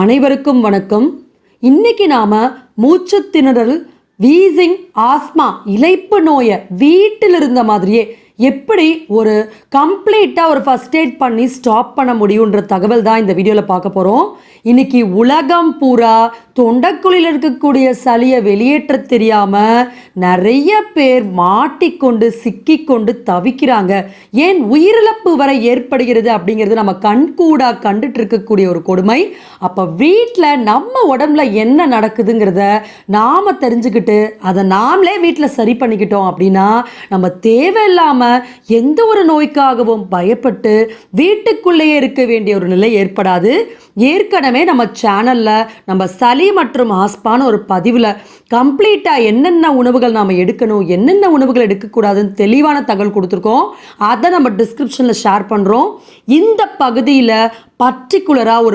அனைவருக்கும் வணக்கம். இன்னைக்கு நாம மூச்சு திணறல், வீசிங், ஆஸ்மா, இளைப்பு நோயை வீட்டில் இருந்த மாதிரியே எப்படி ஒரு கம்ப்ளீட்டாக ஒரு ஃபர்ஸ்ட் எய்ட் பண்ணி ஸ்டாப் பண்ண முடியுன்ற தகவல் தான் இந்த வீடியோவில் பார்க்க போகிறோம். இன்னைக்கு உலகம் பூரா தொண்டைக்குழியில் இருக்கக்கூடிய சளியை வெளியேற்ற தெரியாமல் நிறைய பேர் மாட்டிக்கொண்டு சிக்கிக்கொண்டு தவிக்கிறாங்க. ஏன் உயிரிழப்பு வரை ஏற்படுகிறது அப்படிங்கிறது நம்ம கண்கூடாக கண்டுட்டு இருக்கக்கூடிய ஒரு கொடுமை. அப்போ வீட்டில் நம்ம உடம்புல என்ன நடக்குதுங்கிறத நாம் தெரிஞ்சுக்கிட்டு அதை நாமளே வீட்டில் சரி பண்ணிக்கிட்டோம் அப்படின்னா நம்ம தேவையில்லாமல் எந்த ஒரு நோய்க்காகவும் பயப்பட்டு வீட்டுக்குள்ளேயே இருக்க வேண்டிய ஒரு நிலை ஏற்படாது. ஏற்கனவே நம்ம சேனலில் நம்ம சளி மற்றும் ஆஸ்மான்னு ஒரு பதிவில் கம்ப்ளீட்டாக என்னென்ன உணவுகள் நாம் எடுக்கணும், என்னென்ன உணவுகள் எடுக்கக்கூடாதுன்னு தெளிவான தகவல் கொடுத்துருக்கோம். அதை நம்ம டிஸ்கிரிப்ஷனில் ஷேர் பண்ணுறோம். இந்த பகுதியில் பர்டிகுலராக ஒரு